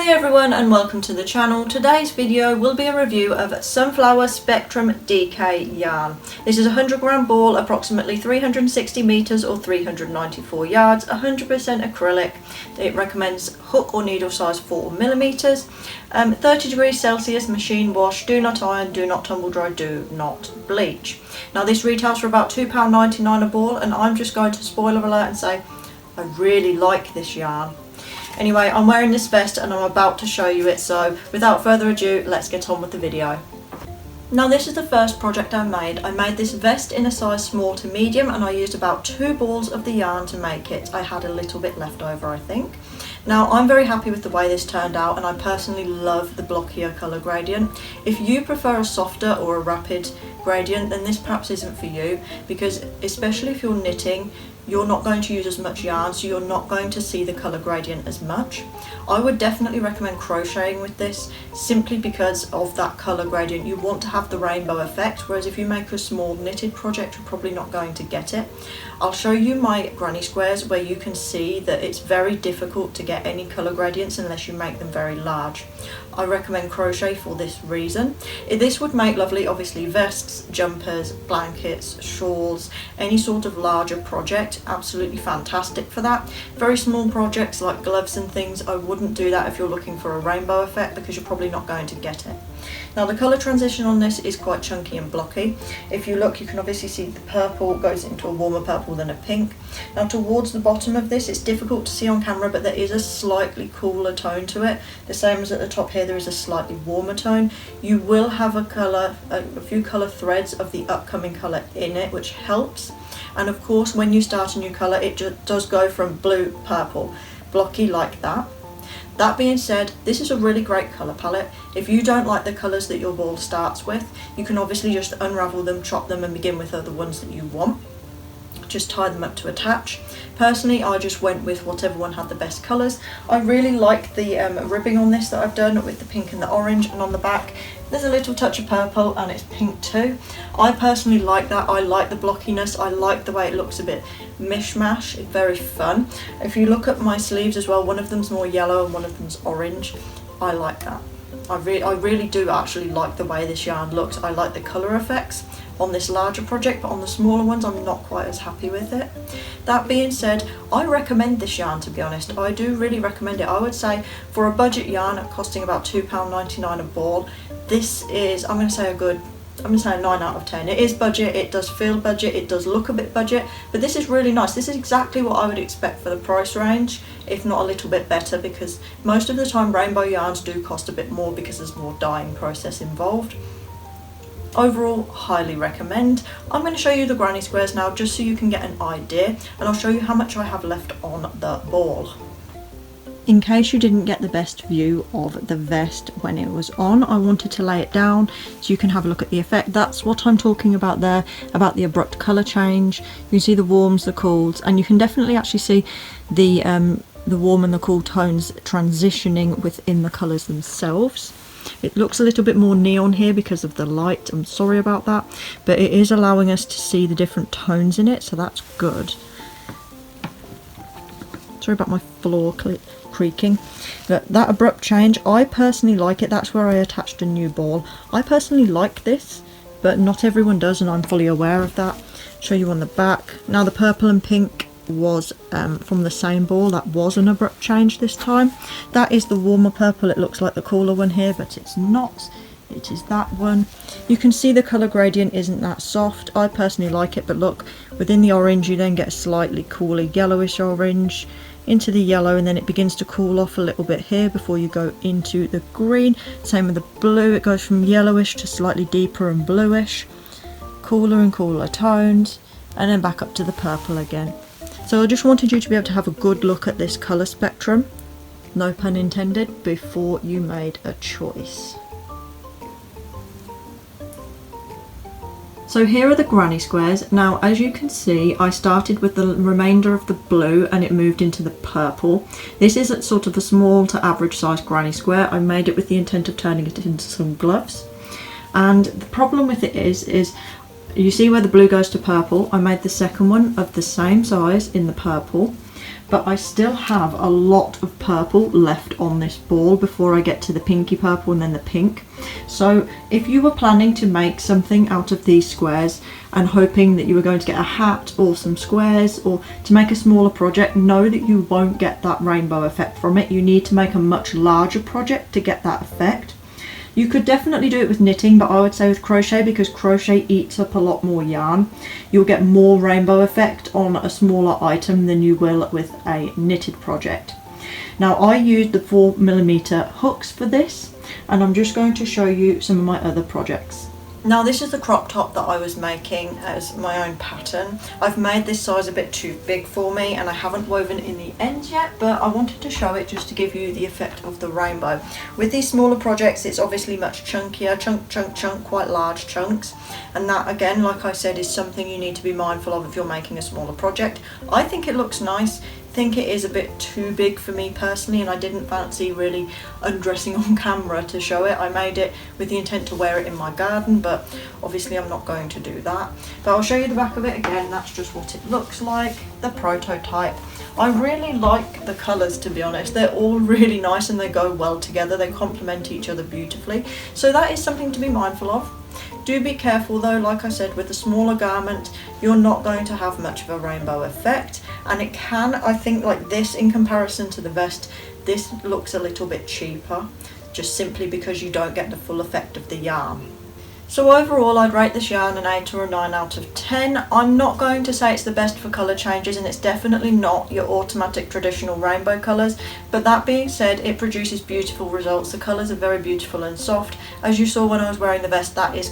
Hey everyone and welcome to the channel. Today's video will be a review of Sunflower Spectrum DK yarn. This is a 100-gram ball, approximately 360 meters or 394 yards, 100% acrylic. It recommends hook or needle size 4 millimeters, 30 degrees Celsius, machine wash, do not iron, do not tumble dry, do not bleach. Now this retails for about £2.99 a ball, and I'm just going to spoiler alert and say I really like this yarn. Anyway, I'm wearing this vest and I'm about to show you it, so without further ado, let's get on with the video. Now this is the first project I made. I made this vest in a size small to medium and I used about 2 balls of the yarn to make it. I had a little bit left over, I think. Now I'm very happy with the way this turned out, and I personally love the blockier colour gradient. If you prefer a softer or a rapid gradient, then this perhaps isn't for you, because especially if you're knitting, you're not going to use as much yarn, so you're not going to see the colour gradient as much. I would definitely recommend crocheting with this, simply because of that colour gradient. You want to have the rainbow effect, whereas if you make a small knitted project, you're probably not going to get it. I'll show you my granny squares where you can see that it's very difficult to get any colour gradients unless you make them very large. I recommend crochet for this reason. This would make lovely, obviously, vests, jumpers, blankets, shawls, any sort of larger project. Absolutely fantastic for that. Very small projects like gloves and things, I wouldn't do that if you're looking for a rainbow effect, because you're probably not going to get it. Now the colour transition on this is quite chunky and blocky. If you look, you can obviously see the purple goes into a warmer purple than a pink. Now towards the bottom of this, it's difficult to see on camera, but there is a slightly cooler tone to it. The same as at the top here, there is a slightly warmer tone. You will have a few colour threads of the upcoming colour in it, which helps. And of course, when you start a new colour, it just does go from blue, purple, blocky like that. That being said, this is a really great colour palette. If you don't like the colours that your ball starts with, you can obviously just unravel them, chop them and begin with other ones that you want. Just tie them up to attach. Personally, I just went with whatever one had the best colours. I really like the ribbing on this that I've done with the pink and the orange, and on the back there's a little touch of purple and it's pink too. I personally like that. I like the blockiness. I like the way it looks a bit mishmash. It's very fun. If you look at my sleeves as well, one of them's more yellow and one of them's orange. I like that. I really do actually like the way this yarn looks. I like the colour effects on this larger project, but on the smaller ones I'm not quite as happy with it. That being said, I recommend this yarn, to be honest. I do really recommend it. I would say for a budget yarn costing about £2.99 a ball, this is, I'm going to say a 9 out of 10. It is budget, it does feel budget, it does look a bit budget, but this is really nice. This is exactly what I would expect for the price range, if not a little bit better, because most of the time rainbow yarns do cost a bit more because there's more dyeing process involved. Overall, highly recommend. I'm going to show you the granny squares now, just so you can get an idea, and I'll show you how much I have left on the ball. In case you didn't get the best view of the vest when it was on, I wanted to lay it down so you can have a look at the effect. That's what I'm talking about there, about the abrupt colour change. You can see the warms, the cools, and you can definitely actually see the warm and the cool tones transitioning within the colours themselves. It looks a little bit more neon here because of the light, I'm sorry about that, but it is allowing us to see the different tones in it, so that's good. Sorry about my floor creaking. But that abrupt change, I personally like it. That's where I attached a new ball. I personally like this, but not everyone does, and I'm fully aware of that. Show you on the back. Now the purple and pink was from the same ball. That was an abrupt change this time. That is the warmer purple. It looks like the cooler one here, but it's not. It is that one. You can see the colour gradient isn't that soft. I personally like it, but look, within the orange you then get a slightly cooler yellowish orange into the yellow, and then it begins to cool off a little bit here before you go into the green. Same with the blue, it goes from yellowish to slightly deeper and bluish, cooler and cooler tones, and then back up to the purple again. So I just wanted you to be able to have a good look at this colour spectrum, no pun intended, before you made a choice. So here are the granny squares. Now as you can see, I started with the remainder of the blue and it moved into the purple. This is sort of a small to average size granny square. I made it with the intent of turning it into some gloves. And the problem with it is you see where the blue goes to purple. I made the second one of the same size in the purple, but I still have a lot of purple left on this ball before I get to the pinky purple and then the pink. So if you were planning to make something out of these squares and hoping that you were going to get a hat or some squares or to make a smaller project, know that you won't get that rainbow effect from it. You need to make a much larger project to get that effect. You could definitely do it with knitting, but I would say with crochet, because crochet eats up a lot more yarn, you'll get more rainbow effect on a smaller item than you will with a knitted project. Now I used the 4mm hooks for this, and I'm just going to show you some of my other projects. Now this is the crop top that I was making as my own pattern. I've made this size a bit too big for me and I haven't woven in the ends yet, but I wanted to show it just to give you the effect of the rainbow. With these smaller projects it's obviously much chunkier, chunk, quite large chunks, and that again, like I said, is something you need to be mindful of if you're making a smaller project. I think it looks nice. I think it is a bit too big for me personally, and I didn't fancy really undressing on camera to show it. I made it with the intent to wear it in my garden, but obviously I'm not going to do that. But I'll show you the back of it again. That's just what it looks like, the prototype. I really like the colours, to be honest. They're all really nice and they go well together. They complement each other beautifully. So that is something to be mindful of. Do be careful though, like I said, with the smaller garment, you're not going to have much of a rainbow effect, and it can, I think, like this in comparison to the vest, this looks a little bit cheaper, just simply because you don't get the full effect of the yarn. So overall I'd rate this yarn an 8 or a 9 out of 10. I'm not going to say it's the best for colour changes, and it's definitely not your automatic traditional rainbow colours, but that being said, it produces beautiful results. The colours are very beautiful and soft. As you saw when I was wearing the vest, that is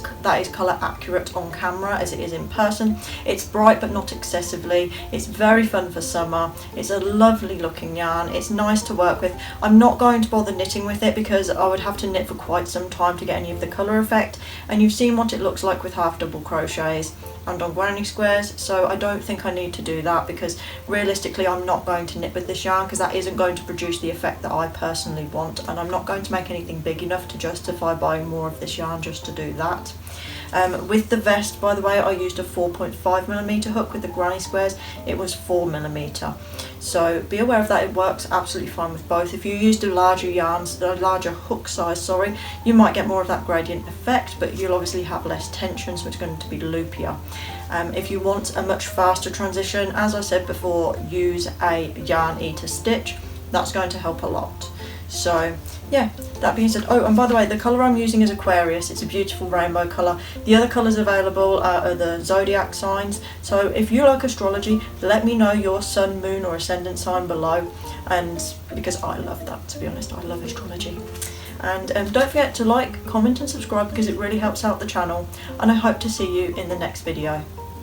colour accurate on camera as it is in person. It's bright but not excessively. It's very fun for summer. It's a lovely looking yarn. It's nice to work with. I'm not going to bother knitting with it because I would have to knit for quite some time to get any of the colour effect, and you've seen what it looks like with half double crochets and on granny squares, so I don't think I need to do that, because realistically I'm not going to knit with this yarn because that isn't going to produce the effect that I personally want, and I'm not going to make anything big enough to justify buying more of this yarn just to do that. With the vest, by the way, I used a 4.5mm hook. With the granny squares it was 4mm, so be aware of that. It works absolutely fine with both. If you used a larger hook size, sorry, you might get more of that gradient effect, but you'll obviously have less tension, so it's going to be loopier. If you want a much faster transition, as I said before, use a yarn eater stitch. That's going to help a lot. So yeah, that being said, oh, and by the way, the colour I'm using is Aquarius. It's a beautiful rainbow colour. The other colours available are the zodiac signs, so if you like astrology, let me know your sun, moon or ascendant sign below, and because I love that, to be honest, I love astrology. And don't forget to like, comment and subscribe because it really helps out the channel, and I hope to see you in the next video.